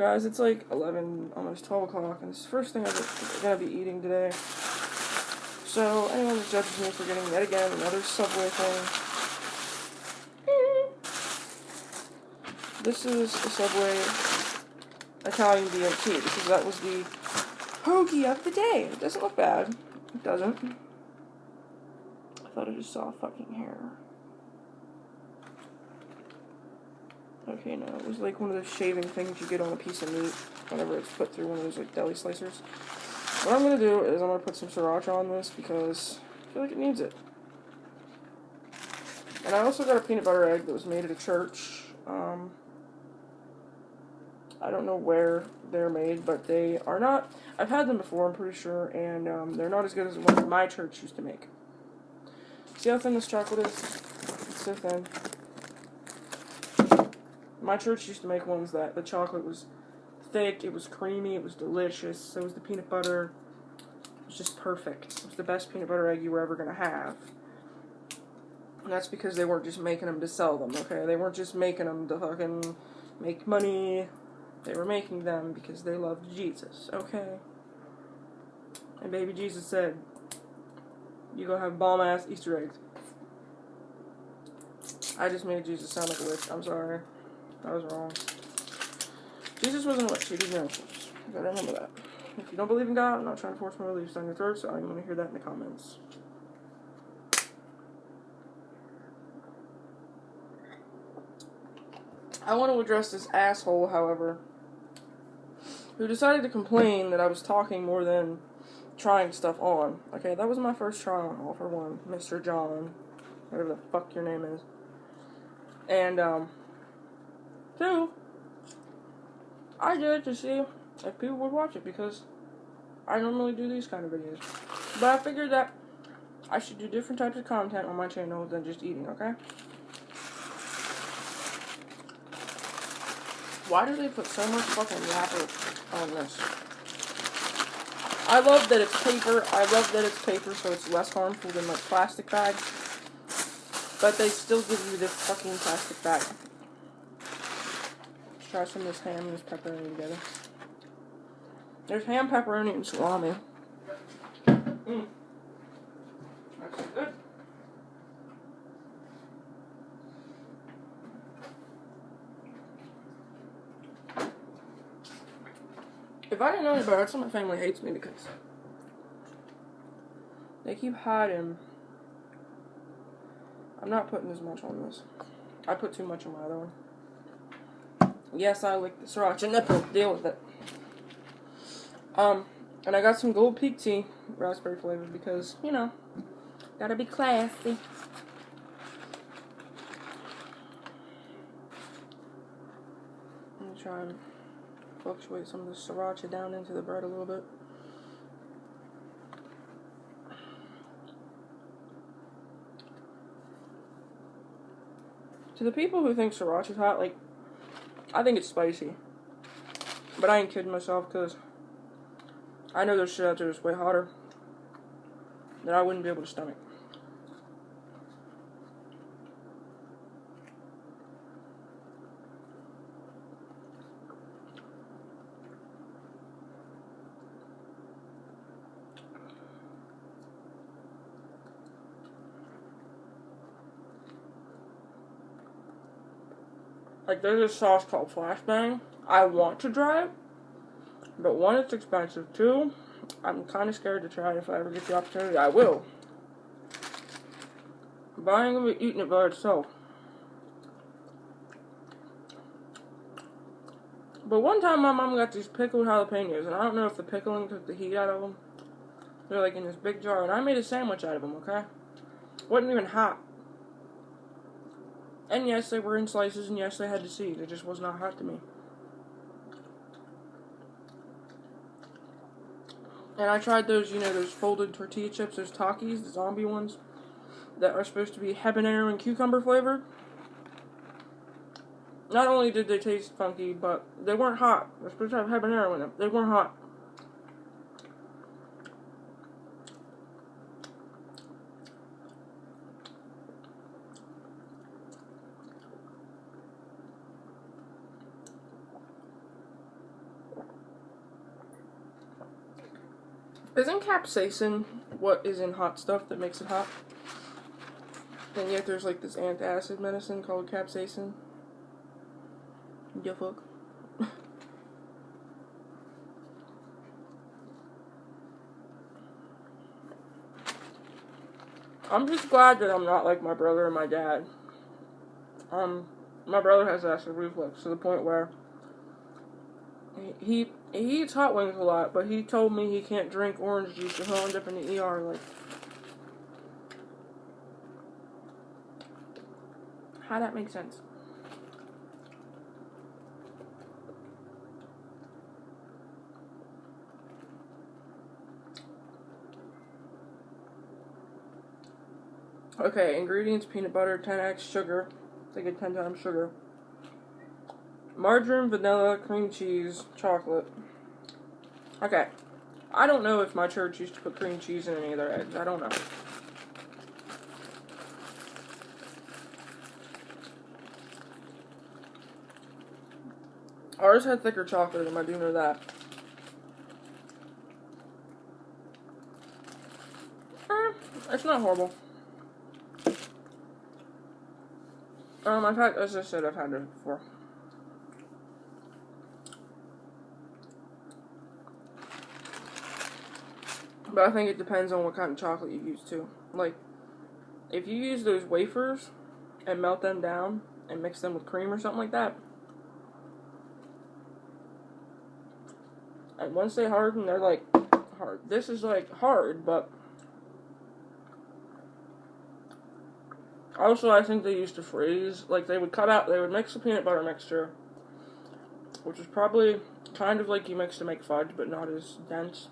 Guys, it's like 11, almost 12 o'clock, and it's the first thing I'm gonna be eating today. So, anyone that judges me for getting yet again another Subway thing, this is a Subway Italian Bmt, because that was the hoagie of the day. It doesn't look bad. It doesn't. I thought I just saw fucking hair. Okay, no, it was like one of those shaving things you get on a piece of meat whenever it's put through one of those like deli slicers. What I'm gonna do is I'm gonna put some sriracha on this because I feel like it needs it. And I also got a peanut butter egg that was made at a church. I don't know where they're made, but they are not. I've had them before, I'm pretty sure, and they're not as good as the ones my church used to make. See how thin this chocolate is? It's so thin. My church used to make ones that the chocolate was thick, it was creamy, it was delicious, so was the peanut butter. It was just perfect. It was the best peanut butter egg you were ever going to have. And that's because they weren't just making them to sell them, okay? They weren't just making them to fucking make money. They were making them because they loved Jesus, okay? And baby Jesus said, you go have bomb-ass Easter eggs. I just made Jesus sound like a witch. I'm sorry. I was wrong. Jesus wasn't a witch. He did miracles. You gotta remember that. If you don't believe in God, I'm not trying to force my beliefs down your throat, so I don't want to hear that in the comments. I want to address this asshole, however, who decided to complain that I was talking more than trying stuff on. Okay, that was my first try on, all for one. Mr. John. Whatever the fuck your name is. And, two, I did it to see if people would watch it, because I normally do these kind of videos. But I figured that I should do different types of content on my channel than just eating, okay? Why do they put so much fucking wrapper on this? I love that it's paper. I love that it's paper so it's less harmful than like plastic bags. But they still give you this fucking plastic bag. Let's try some of this ham and this pepperoni together. There's ham, pepperoni, and salami. That's good. If I didn't know any better, that's why my family hates me, because they keep hiding. I'm not putting as much on this. I put too much on my other one. Yes, I like the sriracha nipple. Deal with it. And I got some Gold Peak tea, raspberry flavored, because, you know, gotta be classy. I'm gonna try and fluctuate some of the sriracha down into the bread a little bit. To the people who think sriracha's hot, like, I think it's spicy. But I ain't kidding myself, because I know there's shit out there that's way hotter that I wouldn't be able to stomach. Like, there's a sauce called Flashbang. I want to try it, but one, it's expensive. Two, I'm kind of scared to try it. If I ever get the opportunity, I will. But I ain't gonna be eating it by itself. But one time my mom got these pickled jalapenos, and I don't know if the pickling took the heat out of them. They're like in this big jar, and I made a sandwich out of them, okay? Wasn't even hot. And yes, they were in slices, and yes, they had the seed. It just was not hot to me. And I tried those, you know, those folded tortilla chips, those Takis, the zombie ones, that are supposed to be habanero and cucumber flavored. Not only did they taste funky, but they weren't hot. They're supposed to have habanero in them. They weren't hot. Isn't capsaicin what is in hot stuff that makes it hot? And yet there's like this antacid medicine called capsaicin. Yeah, fuck. I'm just glad that I'm not like my brother and my dad. My brother has acid reflux to the point where he eats hot wings a lot, but he told me he can't drink orange juice or he'll end up in the ER. Like, how that makes sense? Okay, ingredients: peanut butter, 10x sugar. They get 10 times sugar. Margarine, vanilla, cream cheese, chocolate. Okay. I don't know if my church used to put cream cheese in any of their eggs. I don't know. Ours had thicker chocolate, and I do know that. It's not horrible. In fact, as I said, I've had it before. But I think it depends on what kind of chocolate you use, too. Like, if you use those wafers and melt them down and mix them with cream or something like that, and once they harden, they're, like, hard. This is, like, hard, but also I think they used to freeze. Like, they would mix the peanut butter mixture, which is probably kind of like you mix to make fudge, but not as dense.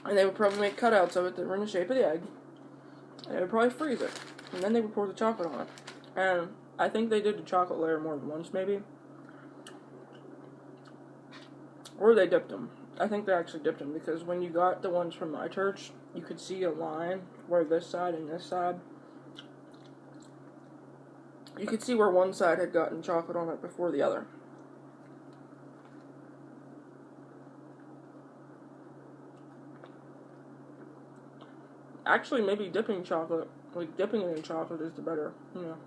And they would probably make cutouts of it that were in the shape of the egg. And they would probably freeze it. And then they would pour the chocolate on it. And I think they did the chocolate layer more than once, maybe. Or they dipped them. I think they actually dipped them, because when you got the ones from my church, you could see a line where this side and this side, you could see where one side had gotten chocolate on it before the other. Actually, maybe dipping it in chocolate is the better, you know.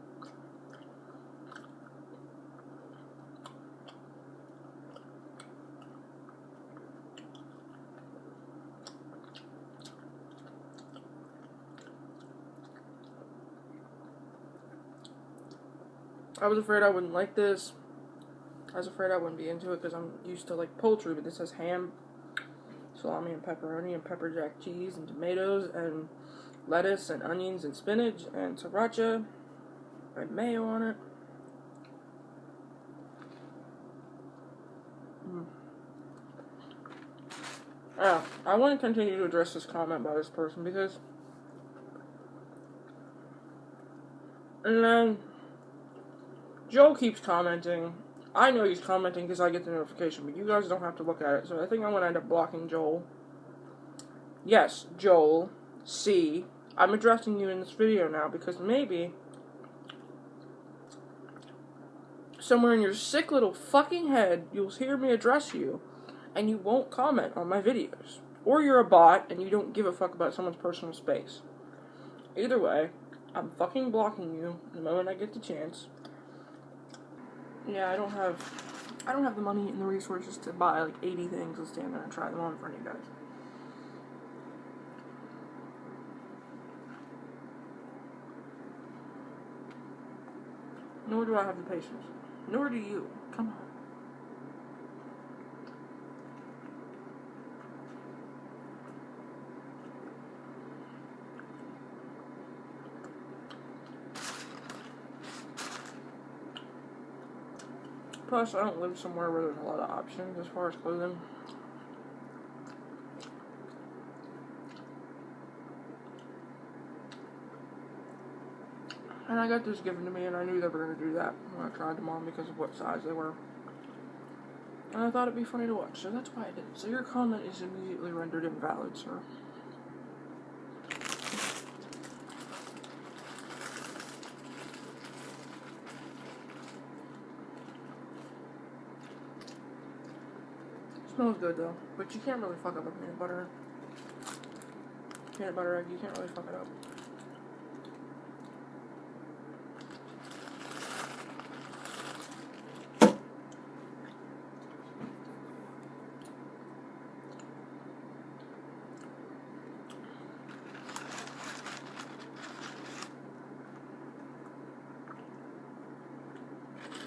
I was afraid I wouldn't like this. I was afraid I wouldn't be into it because I'm used to, like, poultry, but this has ham, salami and pepperoni and pepper jack cheese and tomatoes and lettuce and onions and spinach and sriracha and mayo on it. I want to continue to address this comment by this person because, and then Joe keeps commenting. I know he's commenting because I get the notification, but you guys don't have to look at it, so I think I'm going to end up blocking Joel. Yes, Joel C. I'm addressing you in this video now because maybe somewhere in your sick little fucking head you'll hear me address you and you won't comment on my videos. Or you're a bot and you don't give a fuck about someone's personal space. Either way, I'm fucking blocking you the moment I get the chance. Yeah, I don't have the money and the resources to buy like 80 things and stand there and try them on in front of you guys. Nor do I have the patience. Nor do you. Come on. Plus, I don't live somewhere where there's a lot of options as far as clothing. And I got this given to me, and I knew they were going to do that when I tried them on because of what size they were. And I thought it'd be funny to watch, so that's why I did it. So your comment is immediately rendered invalid, sir. Smells good though, but you can't really fuck up a peanut butter egg. You can't really fuck it up.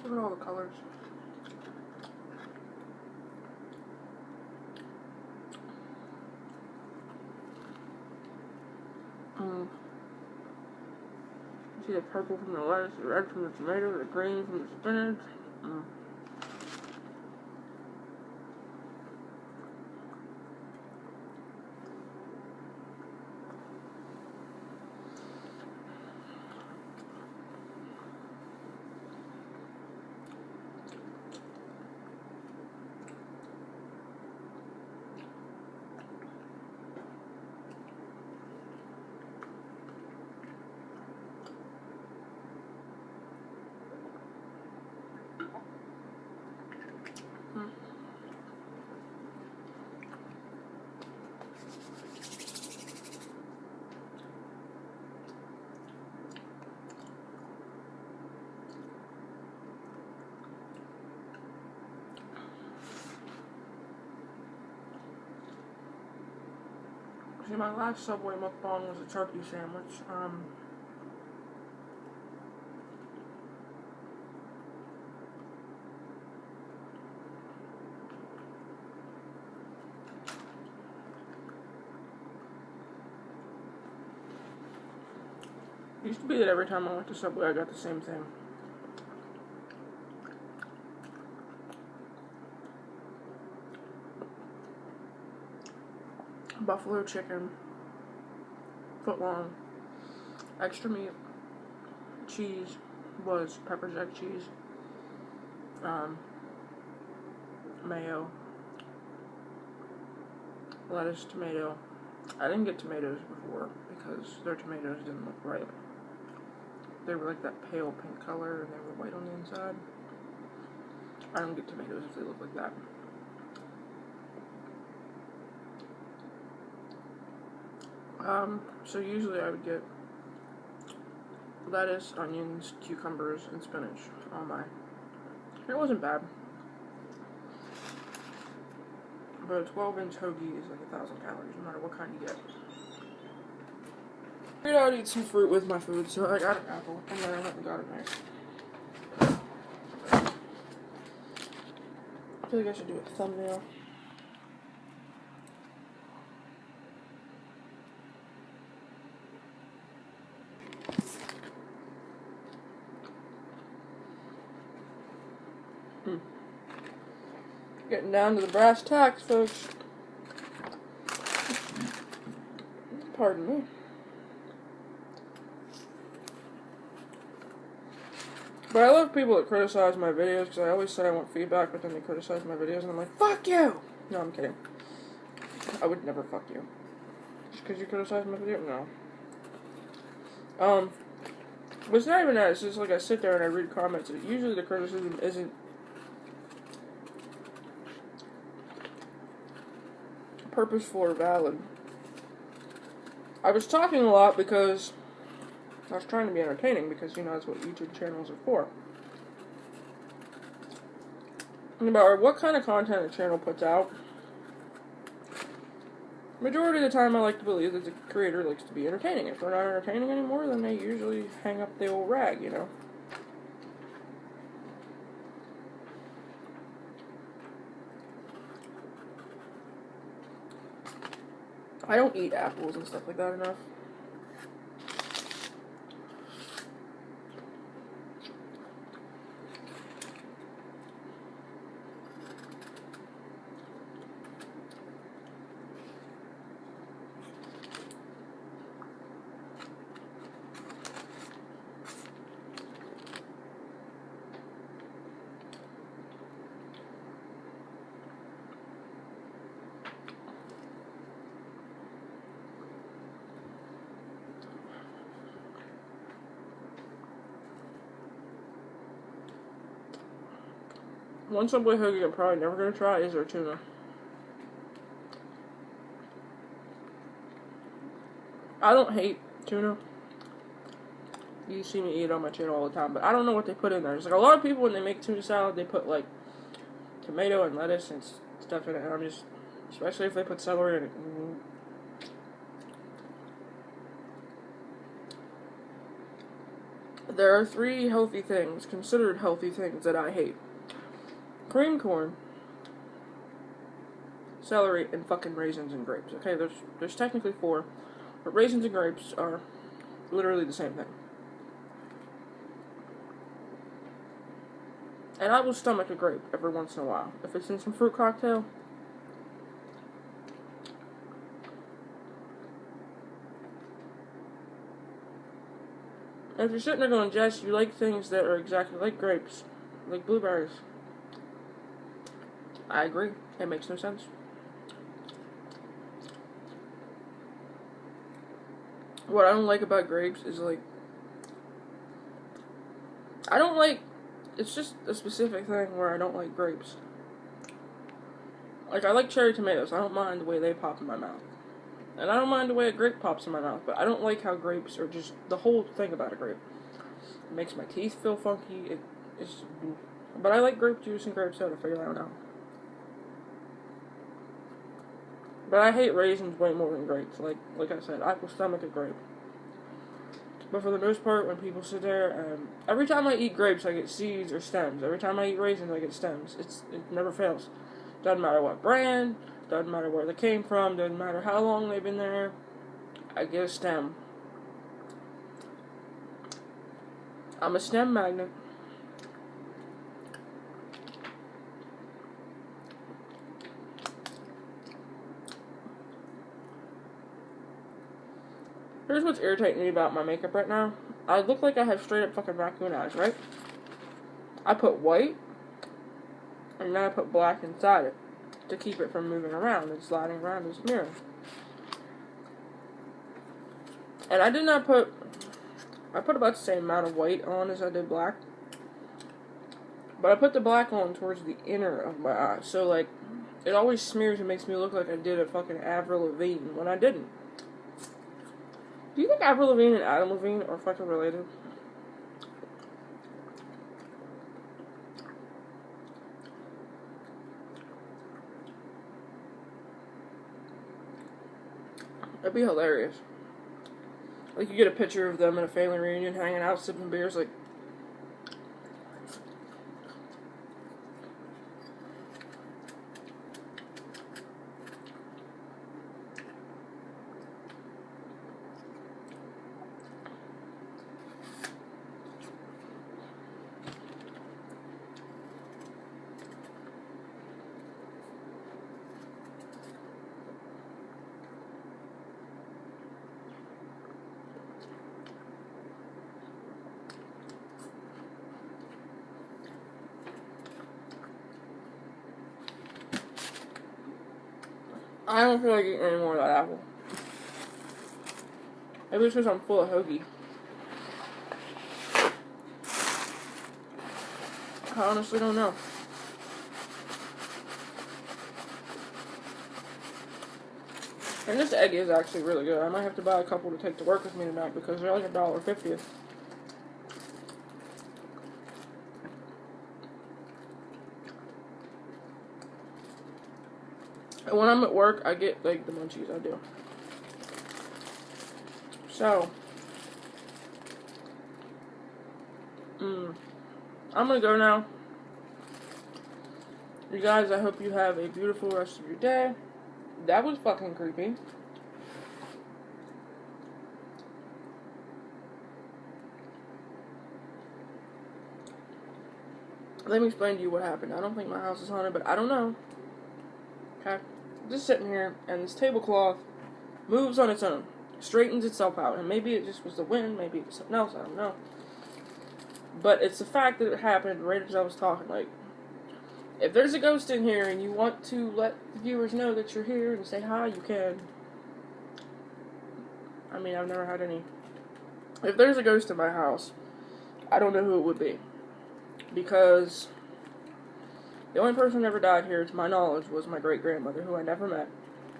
Look at all the colors. See the purple from the lettuce, the red from the tomato, the green from the spinach. See, my last Subway mukbang was a turkey sandwich. It used to be that every time I went to Subway, I got the same thing. Buffalo chicken, foot long, extra meat, cheese was pepper jack cheese, mayo, lettuce, tomato. I didn't get tomatoes before because their tomatoes didn't look ripe. They were like that pale pink color and they were white on the inside. I don't get tomatoes if they look like that. So usually I would get lettuce, onions, cucumbers, and spinach on mine. It wasn't bad. But a 12-inch hoagie is like 1,000 calories, no matter what kind you get. I figured I would eat some fruit with my food, so I got an apple, and then I went and got a knife. I feel like I should do a thumbnail. Getting down to the brass tacks, folks. Pardon me. But I love people that criticize my videos, because I always say I want feedback, but then they criticize my videos, and I'm like, fuck you! No, I'm kidding. I would never fuck you. Just because you criticize my video? No. But it's not even that, it's just like I sit there and I read comments, and usually the criticism isn't purposeful or valid. I was talking a lot because I was trying to be entertaining, because, you know, that's what YouTube channels are for. No matter what kind of content a channel puts out, majority of the time I like to believe that the creator likes to be entertaining. If they're not entertaining anymore, then they usually hang up the old rag, you know. I don't eat apples and stuff like that enough. One Subway hoagie I'm probably never going to try is their tuna. I don't hate tuna. You see me eat it on my channel all the time, but I don't know what they put in there. There's like a lot of people when they make tuna salad, they put like tomato and lettuce and stuff in it, and I'm just, especially if they put celery in it. There are 3 healthy things, considered healthy things, that I hate. Cream corn, celery, and fucking raisins and grapes. Okay, there's technically 4, but raisins and grapes are literally the same thing. And I will stomach a grape every once in a while. If it's in some fruit cocktail. And if you're sitting there going, Jess, you like things that are exactly like grapes, like blueberries. I agree. It makes no sense. What I don't like about grapes is, like, I don't like, it's just a specific thing where I don't like grapes. Like, I like cherry tomatoes. I don't mind the way they pop in my mouth. And I don't mind the way a grape pops in my mouth, but I don't like how grapes are just, the whole thing about a grape. It makes my teeth feel funky. But I like grape juice and grape soda, figure that one out. But I hate raisins way more than grapes. Like I said, I will stomach a grape. But for the most part, when people sit there, every time I eat grapes, I get seeds or stems. Every time I eat raisins, I get stems. It never fails. Doesn't matter what brand, doesn't matter where they came from, doesn't matter how long they've been there, I get a stem. I'm a stem magnet. Here's what's irritating me about my makeup right now. I look like I have straight up fucking raccoon eyes, right? I put white, and then I put black inside it to keep it from moving around and sliding around this mirror. And I did not put, I put about the same amount of white on as I did black. But I put the black on towards the inner of my eye. So, like, it always smears and makes me look like I did a fucking Avril Lavigne when I didn't. Do you think Avril Lavigne and Adam Levine are fucking related? That'd be hilarious. Like, you get a picture of them in a family reunion hanging out, sipping beers, like... I don't feel like eating any more of that apple. Maybe it's because I'm full of hoagie. I honestly don't know. And this egg is actually really good. I might have to buy a couple to take to work with me tonight because they're like $1.50. And when I'm at work, I get, like, the munchies, I do. So, I'm gonna go now. You guys, I hope you have a beautiful rest of your day. That was fucking creepy. Let me explain to you what happened. I don't think my house is haunted, but I don't know. Okay? Just sitting here, and this tablecloth moves on its own. Straightens itself out. And maybe it just was the wind, maybe it was something else, I don't know. But it's the fact that it happened right as I was talking. Like, if there's a ghost in here and you want to let the viewers know that you're here and say hi, you can. I mean, I've never had any. If there's a ghost in my house, I don't know who it would be. Because the only person who ever died here, to my knowledge, was my great-grandmother, who I never met.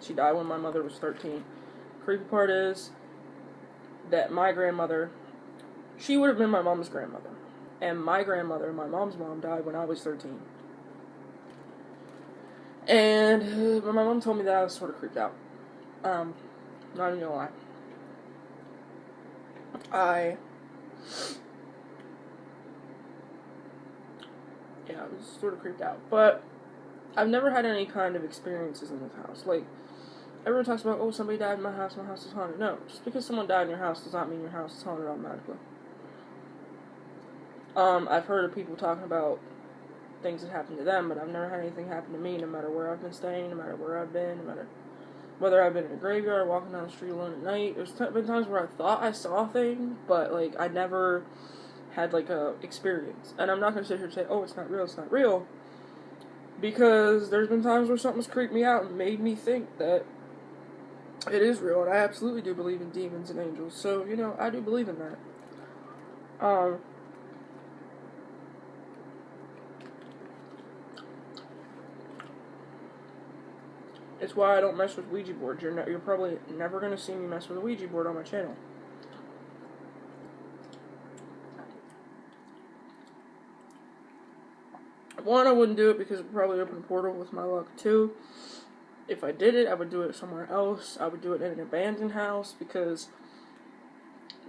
She died when my mother was 13. Creepy part is, that my grandmother, she would have been my mom's grandmother. And my grandmother, my mom's mom, died when I was 13. And when my mom told me that, I was sort of creeped out. Not even gonna lie. I was sort of creeped out. But I've never had any kind of experiences in this house. Like, everyone talks about, oh, somebody died in my house is haunted. No, just because someone died in your house does not mean your house is haunted automatically. I've heard of people talking about things that happened to them, but I've never had anything happen to me, no matter where I've been staying, no matter where I've been, no matter whether I've been in a graveyard, walking down the street alone at night. There's been times where I thought I saw things, but, like, I never had, like, a experience. And I'm not going to sit here and say, oh, it's not real, because there's been times where something's creeped me out and made me think that it is real, and I absolutely do believe in demons and angels, so, you know, I do believe in that. It's why I don't mess with Ouija boards. You're probably never going to see me mess with a Ouija board on my channel. One, I wouldn't do it because it would probably open a portal with my luck. Two, if I did it, I would do it somewhere else. I would do it in an abandoned house, because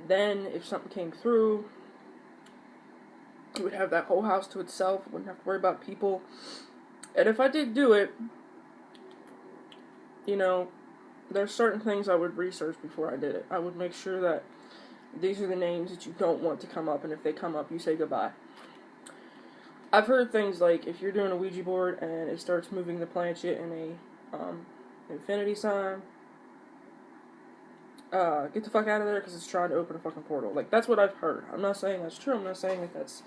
then if something came through, it would have that whole house to itself. I wouldn't have to worry about people. And if I did do it, you know, there's certain things I would research before I did it. I would make sure that these are the names that you don't want to come up, and if they come up, you say goodbye. I've heard things like, if you're doing a Ouija board and it starts moving the planchet in a infinity sign, get the fuck out of there, because it's trying to open a fucking portal. Like, that's what I've heard. I'm not saying that's true. I'm not saying that that's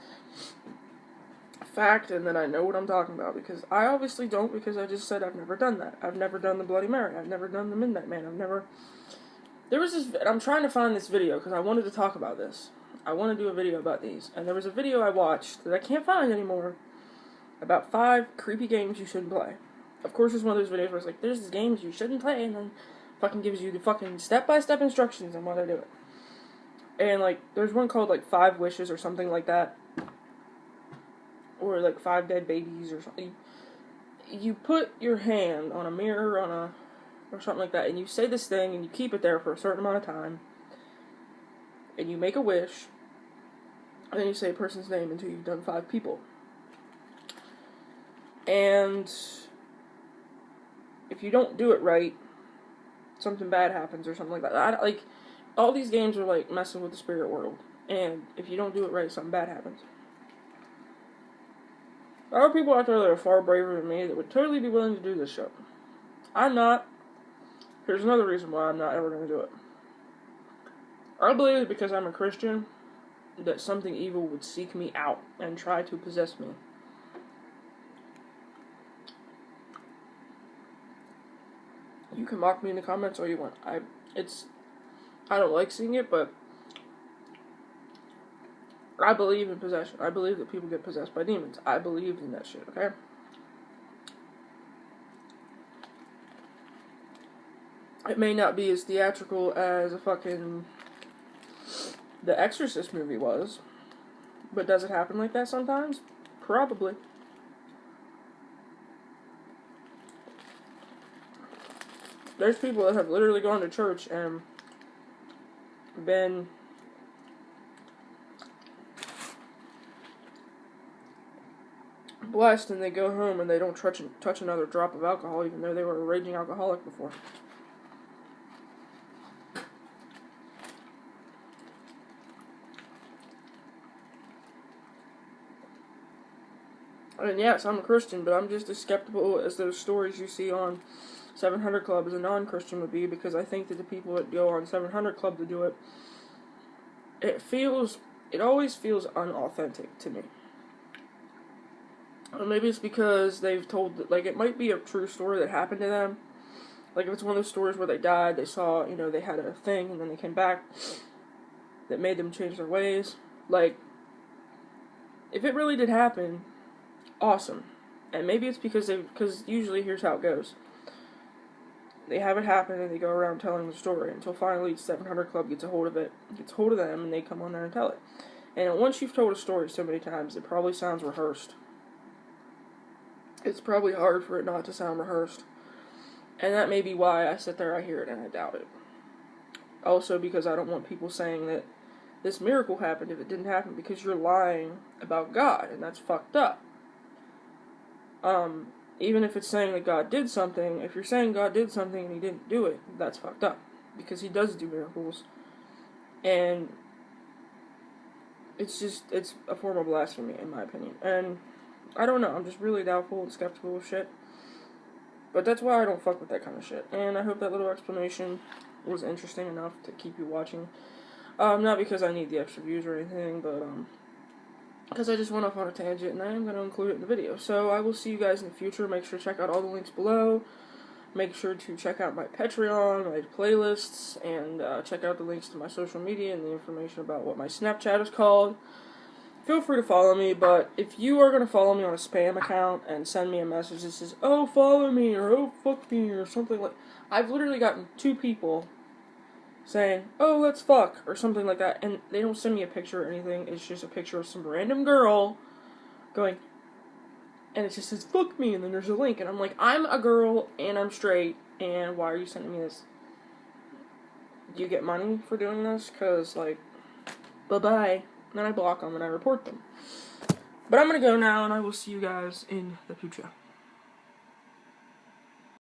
fact and that I know what I'm talking about, because I obviously don't, because I just said I've never done that. I've never done the Bloody Mary. I've never done the Midnight Man. There was this, I'm trying to find this video because I wanted to talk about this. I want to do a video about these, and there was a video I watched that I can't find anymore about 5 creepy games you shouldn't play. Of course, it's one of those videos where it's like, there's these games you shouldn't play, and then fucking gives you the fucking step-by-step instructions on how to do it. And, like, there's one called, like, 5 Wishes or something like that. Or, like, 5 Dead Babies or something. You put your hand on a mirror or something like that, and you say this thing, and you keep it there for a certain amount of time. And you make a wish, and then you say a person's name until you've done 5 people. And if you don't do it right, something bad happens or something like that. Like, all these games are like messing with the spirit world, and if you don't do it right, something bad happens. There are people out there that are far braver than me that would totally be willing to do this shit. I'm not. Here's another reason why I'm not ever going to do it. I believe because I'm a Christian that something evil would seek me out and try to possess me. You can mock me in the comments all you want. I don't like seeing it, but I believe in possession. I believe that people get possessed by demons. I believe in that shit, okay? It may not be as theatrical as a fucking The Exorcist movie was, but does it happen like that sometimes? Probably. There's people that have literally gone to church and been blessed, and they go home and they don't touch another drop of alcohol, even though they were a raging alcoholic before. And yes, I'm a Christian, but I'm just as skeptical as those stories you see on 700 Club as a non-Christian would be, because I think that the people that go on 700 Club to do it, it always feels unauthentic to me. Or maybe it's because they've told that, like, it might be a true story that happened to them. Like, if it's one of those stories where they died, they saw, you know, they had a thing, and then they came back, that made them change their ways. Like, if it really did happen, awesome. And maybe it's because usually here's how it goes. they have it happen, and they go around telling the story until finally 700 Club gets a hold of it, gets hold of them, and they come on there and tell it. And once you've told a story so many times, it probably sounds rehearsed. It's probably hard for it not to sound rehearsed. And that may be why I sit there, I hear it, and I doubt it. Also because I don't want people saying that this miracle happened if it didn't happen, because you're lying about God, and that's fucked up. Even if it's saying that God did something, if you're saying God did something and he didn't do it, that's fucked up. Because he does do miracles. And it's a form of blasphemy, in my opinion. And I don't know, I'm just really doubtful and skeptical of shit. But that's why I don't fuck with that kind of shit. And I hope that little explanation was interesting enough to keep you watching. Not because I need the extra views or anything, but, because I just went off on a tangent, and I am going to include it in the video. So I will see you guys in the future. Make sure to check out all the links below. Make sure to check out my Patreon, my playlists, and check out the links to my social media and the information about what my Snapchat is called. Feel free to follow me, but if you are going to follow me on a spam account and send me a message that says, oh, follow me, or oh, fuck me, or something like... I've literally gotten 2 people saying, oh, let's fuck, or something like that, and they don't send me a picture or anything. It's just a picture of some random girl going, and it just says, fuck me, and then there's a link, and I'm like, I'm a girl, and I'm straight, and why are you sending me this? Do you get money for doing this? Because, like, bye-bye. And then I block them, and I report them. But I'm gonna go now, and I will see you guys in the future.